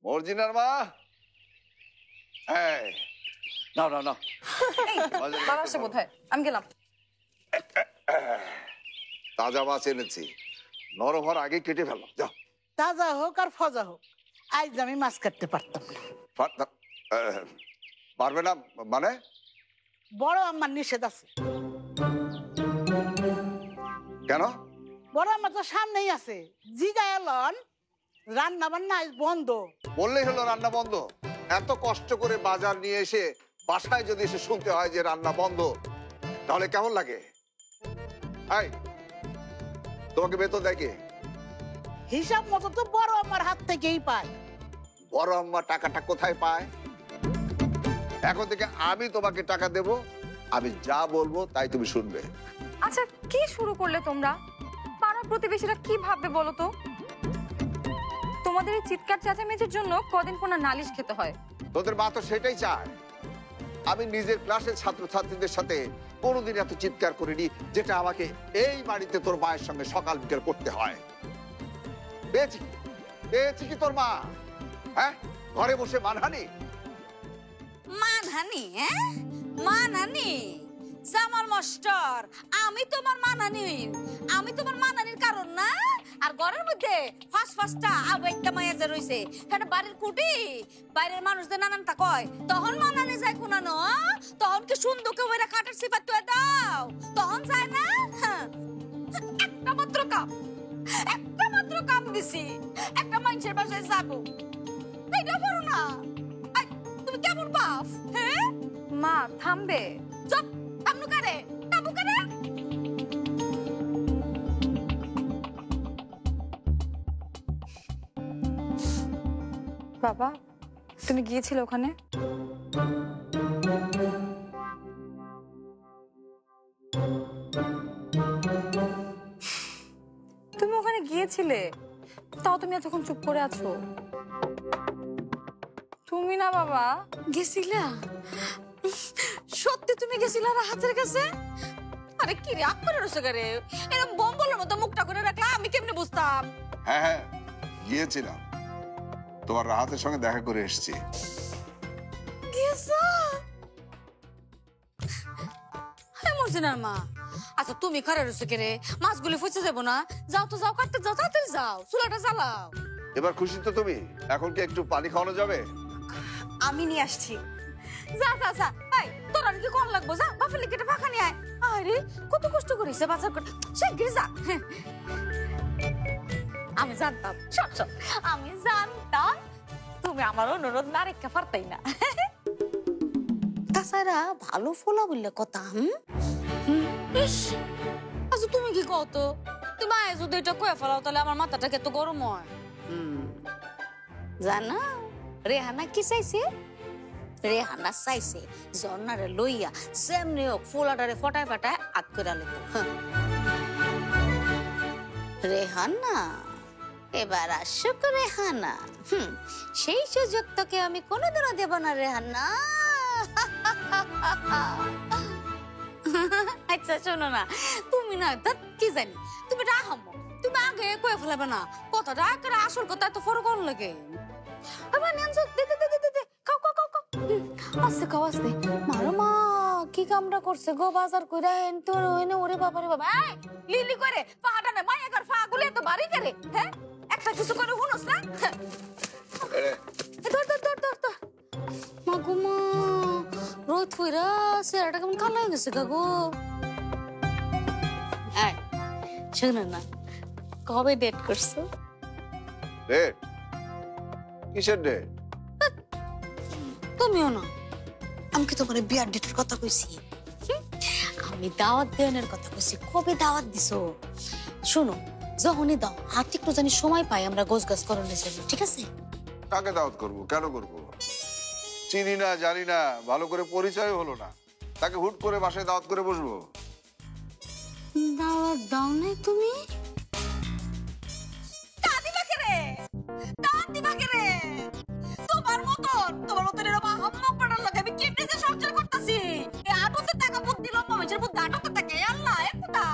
মর্জিনার মা, এই নাও নাও নাও। বাবা আসছে বোধহয়, আমি গেলাম। তাজা মাছ এনেছি, নরম হওয়ার আগে কেটে ফেলো, যাও। তাজা হোক আর ফজা হোক, আজ আমি মাছ কাটতে পারতাম না। পারবে না মানে? বড় আমার নিষেধ আছে। কেন? বড় আমার তো সামনেই আছে, জিগায় লন রান্না বান্না আজ বন্ধ। বললেই হলো রান্না বন্ধ? এত কষ্ট করে বাজার নিয়ে এসে বাসায় যদি এসে শুনতে হয় যে রান্না বন্ধ, তাহলে কেমন লাগে? এই, তোমাকে বেতন দেয় কে? হিসাব মতো তো বড় আমার হাত থেকেই পায়। বড় আম্মা টাকাটা কোথায় পায়? এখন থেকে আমি তোমাকে টাকা দেব, আমি যা বলবো তাই তুমি শুনবে। আচ্ছা, কি শুরু করলে তোমরা? পাড়া প্রতিবেশীরা কি ভাববে বলো তো? তোমাদের এই চিৎকার চেঁচামেচির জন্য কদিন কোনো নালিশ খেতে হয়। তোদের মা তো সেটাই চায়। আমি নিজের ক্লাসের ছাত্রছাত্রীদের সাথে কোনোদিন এত চিৎকার করিনি, যেটা আমাকে এই বাড়িতে তোর মায়ের সঙ্গে সকাল বিকেল করতে হয়। পেয়েছি পেয়েছি কি তোর মা? হ্যাঁ, ঘরে বসে মানহানি। মানহানি? হ্যাঁ, মানহানি? জামাল মাস্টার, আমি তোমার মানহানি? আমি তোমার মানহানির কারণ না? আর ঘরের মধ্যে ফাঁসটা আবেগটা মায়া যে রইছে, হ্যাঁ বাড়ির কুটি, বাইরের মানুষদের নানানটা কয়, তখন মানহানি যায় কোনানো? তখন কি সুন্দরকে ওইরা কাটার সিপাত তুই দাও, তখন যায় না? একটা মাত্র কাম দিছি, একটা মানুষের বাসায় যাবো, এইটা পারো না? তুমি কেমন বাপ? হ্যাঁ মা থামবে? চুপ, থামনু কারে, থামু কারে? বাবা, তুমি গিয়েছিলে ওখানে? তুমি ওখানে গিয়েছিলে, তাও তুমি এতক্ষণ চুপ করে আছো। তুমি না বাবা? গেছিলা? সত্যি তুমি গেছিলা রাহাতের কাছে? আরে কি রে, আপ করে রসে গারে, এরকম বম্বলের মতো মুখটা করে রাখলা, আমি কেমনে বুঝতাম? হ্যাঁ হ্যাঁ, গিয়েছিলাম, তোমার রাহাতের সঙ্গে দেখা করে এসেছি। গেছো? হ্যাঁ মর্জিনার মা, আচ্ছা তুমি খারে রসে কে মাছগুলি ফুচে যাবো না? যাও তো যাও, কাটতে যাও, তাড়াতাড়ি যাও, চুলাটা জ্বালাও। এবার খুশি তো তুমি? এখন কি একটু পানি খাওয়ানো যাবে? আমি নিয়ে আসছি। যা যা যা, ভাই তোর আর কি কোন লাগবো, যা বাফের লিকেটে ফাঁকা নিয়ে আয়। আরে কত কষ্ট করেছে বাজার করতে, শিগগির যা। আমি জানতাম, সব সব আমি জানতাম তুমি আমার অনুরোধ না রেখে পারতাই না। তাছাড়া ভালো ফোলা বললে কথা। আচ্ছা তুমি কি কত, তুমি আয় যদি এটা কয়ে ফেলাও তাহলে আমার মাথাটা এত গরম হয়। জানা রেহানা কি চাইছে? রেহানা চাইছে ঝর্ণারে লইয়া যেমনি হোক ফোলাটারে ফটায় ফটায় আগ করে আলো। রেহানা এবার আসুক রেহানা, সেই সুযোগ তোকে আমি কোনোদিনও দেব না রেহানা। আচ্ছা শোনো না, তুমি না কি জানি, তুমি রাহম, তুমি আগে কয়ে ফেলাবে না কথাটা, একেবারে আসল কথা এত ফরক লাগে। আস্তে খাও আস্তে। মারো মা, কি কামড়া করছে গো বাজার কইরা হেন তোর হইনে, ওরে বাবা রে বাবা। এই লিলি করে পাহাড়টা না মায়া কর, ফাগুলে তো বাড়ি করে, হ্যাঁ একটা কিছু করে হুনস না? ধর ধর ধর ধর ধর। মা গো মা, রোদ ফইরা চেহারাটা কেমন কালো হয়ে গেছে গো। এই শোনো না, কবে ডেট করছো? ডেট? কিসের ডেট? তুমিও না, আমি কি তোমার বিয়ার ডেটের কথা কইছি? আমি দাওয়াত দেওয়ানের কথা কইছি। কবে দাওয়াত দিছো? শোনো, যখনই দাও হাত একটু জানি সময় পাই আমরা গোছ গাছ করানোর জন্য, ঠিক আছে? কাকে দাওয়াত করবো? কেন করবো? চিনি না, জানি না, ভালো করে পরিচয় হলো না, তাকে হুট করে বাসায় দাওয়াত করে বসবো? দাওয়াত দাও নাই তুমি? তোমার মতন এরকম আহাম্মক পাড়ার লাগে আমি কেমনে যে সংসার করতেছি? এই আটতে টাকা বুদ্ধি লম্বা মানুষের বুদ্ধি আটতে থাকে। আল্লাহ এ খোদা,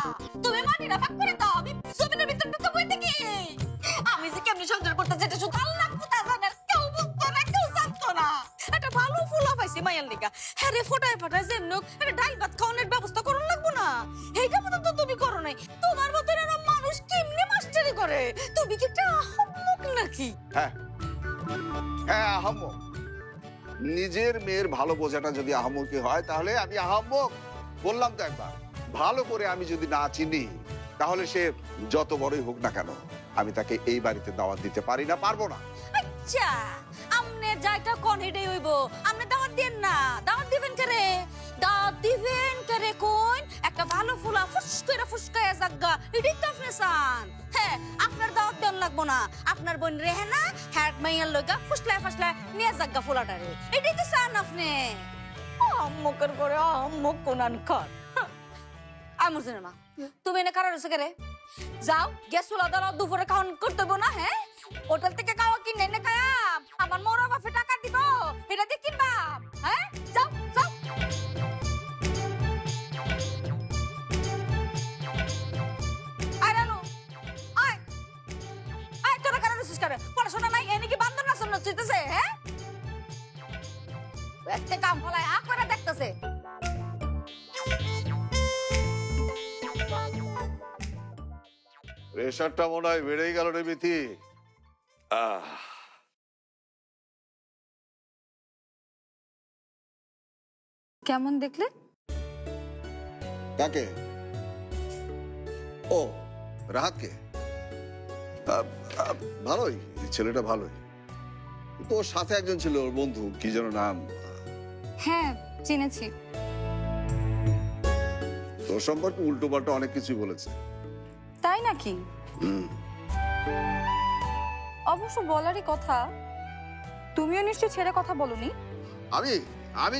তুমি মাটিটা ভাগ করে দাও, আমি জমিনের ভিতর ঢুকে বই থাকি। আমি যে কেমনে সংসার করতেছি এটা শুধু আল্লাহ খোদা জানে, কেউ হ্যাঁ রে, ফোটায় ফোটায় যেমন একটা ডাল ভাত খাওয়ানোর ব্যবস্থা করুন লাগবো না? এইটা মতো তো তুমি করো নাই। তোমার মতো এরকম মানুষ কেমনে মাস্টারি করে? তুমি কি একটা আহম্মক নাকি? হ্যাঁ হ্যাঁ, আহাম্মক। নিজের মেয়ের ভালো বোঝাটা যদি আহাম্মকি হয় তাহলে আমি আহাম্মক। বললাম তো একবার, ভালো করে আমি যদি না চিনি তাহলে সে যত বড়ই হোক না কেন আমি তাকে এই বাড়িতে দাওয়াত দিতে পারি না, পারবো না। আচ্ছা, আমনে যাইটা কোন হেডে হইব? আমনে দাওয়াত দেন না, দাওয়াত দিবেন করে? দাওয়াত দিবেন করে কোন? একটা ভালো ফুলা ফুসকায়া জাগা, এটাই তো আপনি চান। হ্যাঁ, আপনার দাওয়াত দেন লাগবো না। আপনার বোন রেহেনা হ্যাট মাইয়ার লইগা ফুসলায় নিয়ে জাগা ফুলাটারে, এটাই তো চান আপনি। আম্মকের করে আম্মক কোনান কর। আমর জানে না, তুমি এনে কারো রসে করে যাও, গ্যাস চুলা দাও, দুপুরে খাওয়ান করতে হইব না? হ্যাঁ, হোটেল থেকে খাওয়া কিনে এনে খায়া আমার মরা বাপে টাকা দিব, এটা দিয়ে কিনবা? হ্যাঁ, যাও যাও। আয় রানু, আয় আয়, তোরা কারো রসিস করে পড়াশোনা নাই, এনে কি বান্দর নাচন নচিতেছে? হ্যাঁ, একটা কাম ফলায় হা করে দেখতেছে। প্রেশারটা মনে হয় বেড়েই গেল রে বিথি। কেমন দেখলে? কাকে? ও, রাহাতকে? ভালোই, ছেলেটা ভালোই। তোর সাথে একজন ছিল, ওর বন্ধু, কি যেন নাম? হ্যাঁ, চিনেছি। তোর সম্পর্কে উল্টো পাল্টা অনেক কিছুই বলেছে। তাই নাকি? অবশ্য বলারই কথা। তুমিও নিশ্চয়ই ছেড়ে কথা বলনি। আমি আমি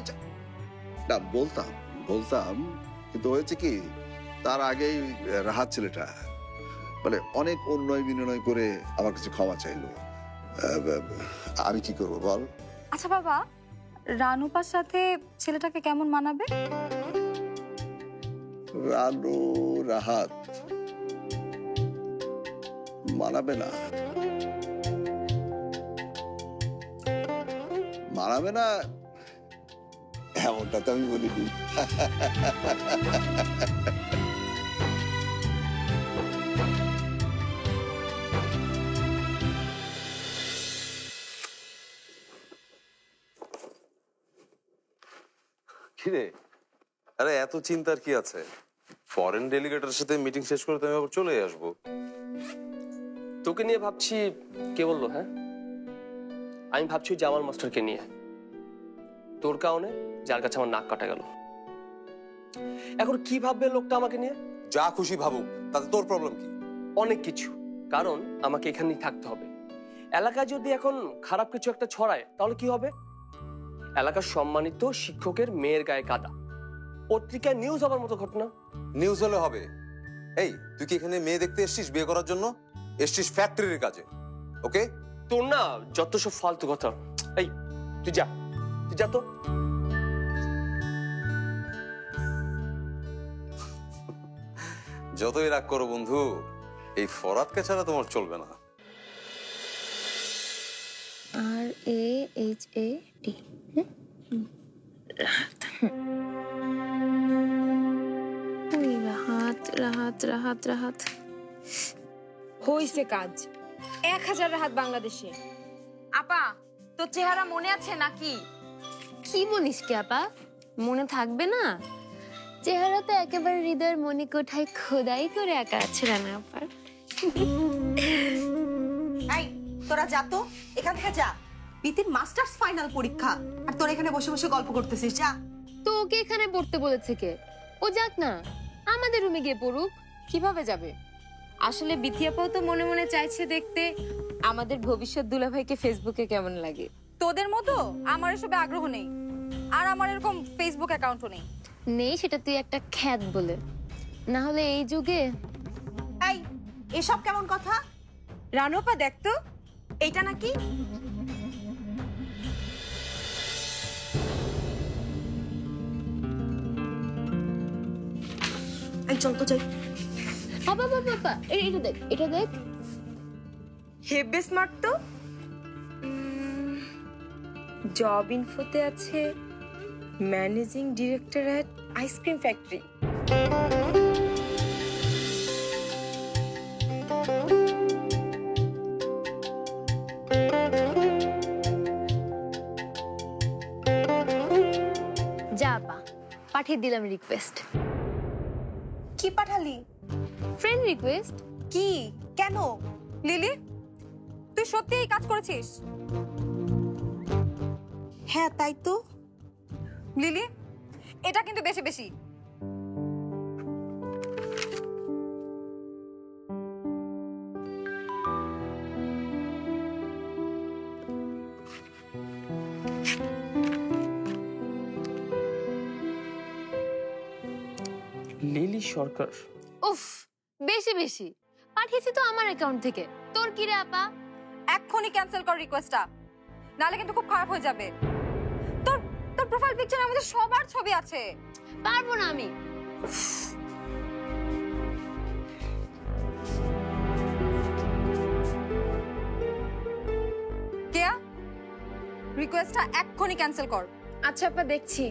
না, বলতাম কিন্তু হয়েছে কি, তার আগেই রাহাত ছেলেটা মানে অনেক উন্নয় বিনয় করে আমার কাছে ক্ষমা চাইলো। আমি কি করবো বল? আচ্ছা বাবা, রানুপার সাথে ছেলেটাকে কেমন মানাবে? রানু রাহাত মানাবে না, মানাবে না এমনটা তো আমি বলিনি। কিরে, আরে এত চিন্তার কি আছে? ফরেন ডেলিগেটের সাথে মিটিং শেষ করে তো আমি আবার চলে আসবো। তোকে নিয়ে ভাবছি। কে বললো? হ্যাঁ, আমি ভাবছি জামাল মাস্টারকে নিয়ে। তোর কারণে যার কাছে আমার নাক কাটা গেল। এখন কি ভাববে লোকটা আমাকে নিয়ে? যা খুশি ভাবুক, তাতে তোর প্রবলেম কি? অনেক কিছু, কারণ আমাকে এখানেই থাকতে হবে। এলাকায় যদি এখন খারাপ কিছু একটা ছড়ায় তাহলে কি হবে? এলাকার সম্মানিত শিক্ষকের মেয়ের গায়ে কাদা, পত্রিকায় নিউজ হবার মতো ঘটনা। নিউজ হলে হবে? এই, তুই কি এখানে মেয়ে দেখতে এসছিস বিয়ে করার জন্য? এসছিস ফ্যাক্টরির কাজে। ওকে, তোর না যত সব ফালতু কথা। এই, তুই যা তো। যতই রাগ করো বন্ধু, এই ফরাদকে ছাড়া তোমার চলবে না। RAHAT রাহাত হইছে কাজ। 1000 রাহাত বাংলাদেশে। আপা, তোর চেহারা মনে আছে নাকি? কি বলিস কি আপা, মনে থাকবে না? চেহারা তো একেবারে হৃদয়ের মণিকোঠায় খোদাই করে আঁকা আছে রানা আপার। এই, তোরা যা তো এখান থেকে যা। বিতির মাস্টার্স ফাইনাল পরীক্ষা, আর তোরা এখানে বসে বসে গল্প করতেছিস। যা। তো ওকে এখানে পড়তে বলেছে কে? ও যাক না, আমাদের রুমে গিয়ে পড়ুক। কিভাবে যাবে? আসলে বিথিয়াপাও তো মনে মনে চাইছে দেখতে আমাদের ভবিষ্যৎ দুলাভাইকে ফেসবুকে কেমন লাগে। তোদের মতো আমার এসবে আগ্রহ নেই, আর আমার এরকম ফেসবুক অ্যাকাউন্টও নেই। নেই সেটা তুই একটা খ্যাত বলে, না হলে এই যুগে। এই, এসব কেমন কথা? রানুপা দেখতো, এইটা নাকি? এই চল তো যাই। বাবা এটা দেখ। হেব্বে স্মার্ট তো। জব ইনফোতে আছে ম্যানেজিং ডিরেক্টর এট আইসক্রিম ফ্যাক্টরি। যা আপা, পাঠিয়ে দিলাম রিকোয়েস্ট। কি পাঠালি? Friend request. কি? কেন? লিলি, তুই সত্যি এই কাজ করেছিস? হ্যাঁ তাই তো। লিলি, এটা কিন্তু বেশি বেশি। লিলি সরকার। উফ, বেশি বেশি। পাঠিয়েছি তো আমার অ্যাকাউন্ট থেকে। তোর কি রে আপা? এক্ষুনি ক্যান্সেল কর রিকোয়েস্টটা, নাহলে কিন্তু খুব খারাপ হয়ে যাবে। তোর তোর প্রোফাইল পিকচারে আমাদের সবার ছবি আছে। পারবো না আমি। কেয়া, রিকোয়েস্টটা এক্ষুনি ক্যান্সেল কর। আচ্ছা আপা, দেখছি।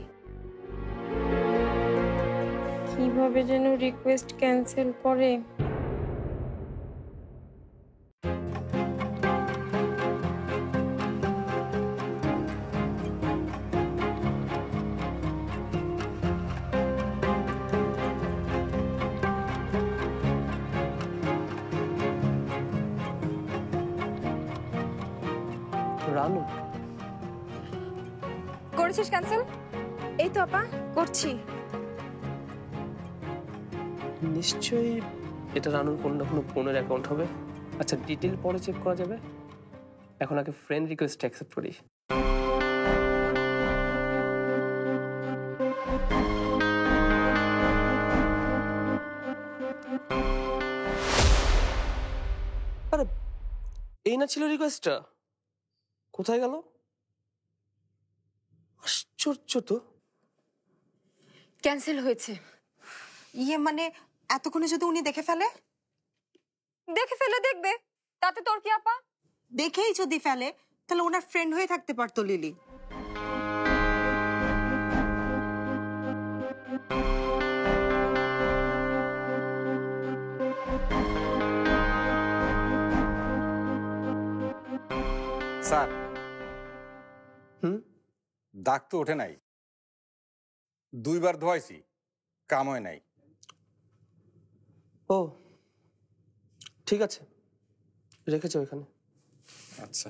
কিভাবে যেন রিকোয়েস্ট ক্যান্সেল করে। রানু, করেছিস ক্যান্সেল? এই তো আপা, করছি। নিশ্চয়ই এটা রানুর কোনো না কোনো ফোনের অ্যাকাউন্ট হবে। আচ্ছা, ডিটেল পরে চেক করা যাবে, এখন আগে ফ্রেন্ড রিকোয়েস্ট অ্যাকসেপ্ট করি। আরে, এই না ছিল রিকোয়েস্টটা? কোথায় গেল? আশ্চর্য তো। ক্যান্সেল হয়েছে। ইয়ে মানে এতক্ষণে যদি উনি দেখে ফেলে? দেখে ফেলে দেখবে, তাতে তোর কি আপা? দেখেই যদি ফেলে তাহলে ওনার ফ্রেন্ড হয়ে থাকতে পারতো লিলি। স্যার, হুম? দাগ তো ওঠে নাই, 2 বার ধোয়াইছি, কাম হয় নাই। ও ঠিক আছে, রেখেছো এখানে। আচ্ছা।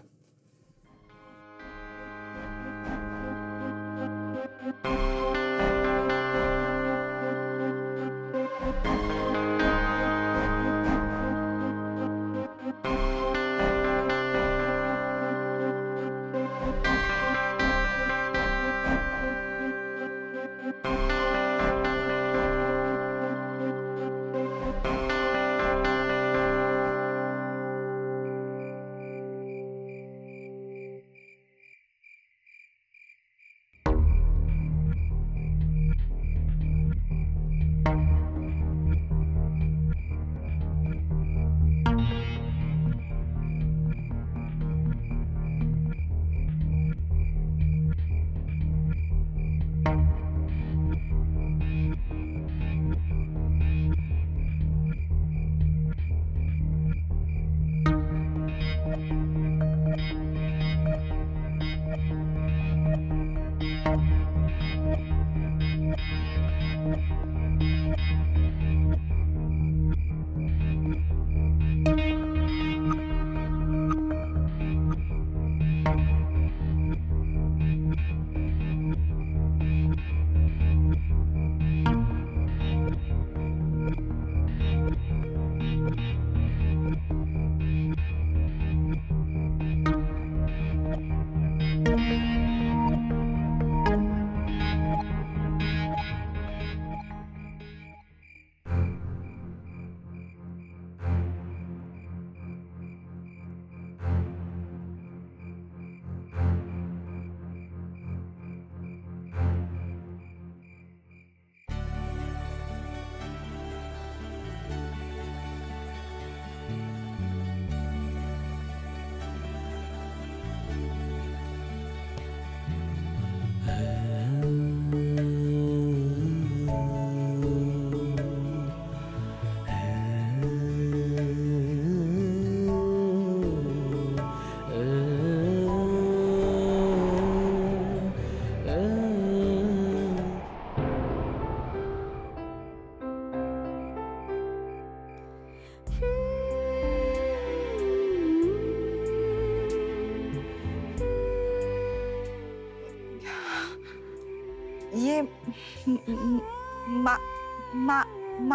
ইয়ে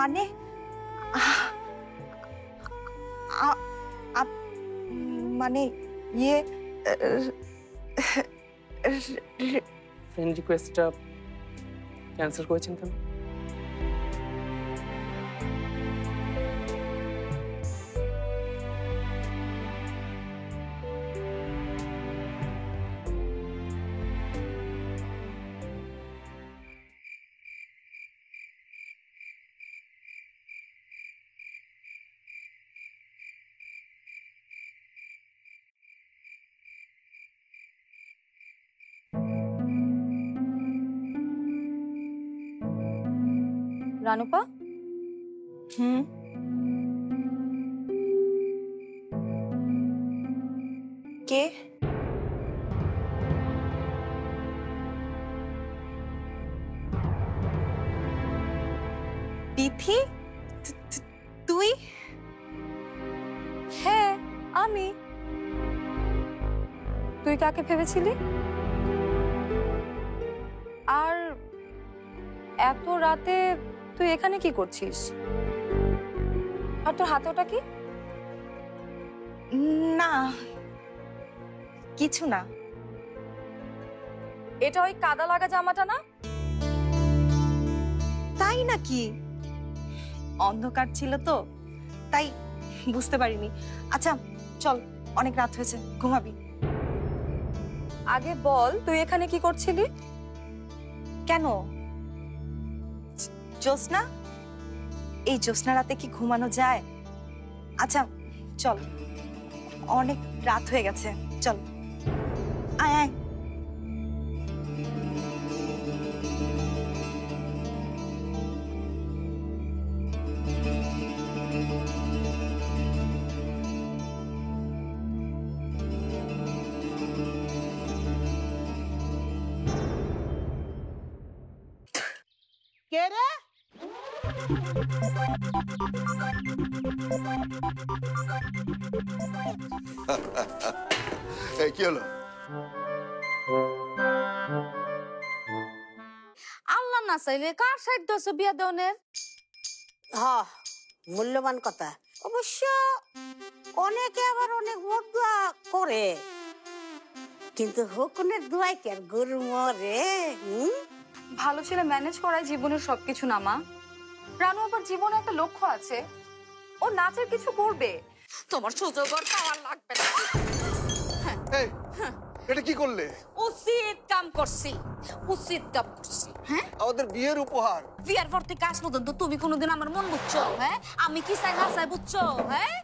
মানে মানে ইয়ে ফ্রেন্ড রিকোয়েস্টটা ক্যান্সেল করেছেন কেন? রানুপা, কে? বিথি, তুই? হ্যাঁ আমি। তুই কাকে ভেবেছিলি? আর এত রাতে তুই এখানে কি করছিস? আর তোর হাতে ওটা কি? না, কিছু না। এটা ওই কাদা লাগা জামাটা না? তাই নাকি? অন্ধকার ছিল তো, তাই বুঝতে পারিনি। আচ্ছা চল, অনেক রাত হয়েছে, ঘুমাবি। আগে বল তুই এখানে কি করছিলি? কেন? জ্যোৎস্না, এই জ্যোৎস্না রাতে কি ঘুমানো যায়? আচ্ছা চল, অনেক রাত হয়ে গেছে, চল আয় আয়। কে রে? এই কি হলো? আল্লাহ না চাইলে কার সাইড দছে বিয়া দেওয়ানের? মূল্যবান কথা। অবশ্য অনেকে আবার অনেক বদুয়া করে, কিন্তু হকুনের দোয়াই কে আর গরু মরে? ভালো ছেলে ম্যানেজ করাই জীবনের সবকিছু না মা। রানু আবার জীবনে একটা লক্ষ্য আছে, ও নাচের কিছু করবে। তোমার সুযোগ আর পাওয়ার লাগবে না। এই, এটা কি করলে? উচিত কাম করছি, উচিত কাম করছি। হ্যাঁ, আমাদের বিয়ের উপহার। বিয়ার পর থেকে আজ পর্যন্ত তুমি কোনোদিন আমার মন বুঝছো? হ্যাঁ, আমি কি চাই না চাই বুঝছো? হ্যাঁ,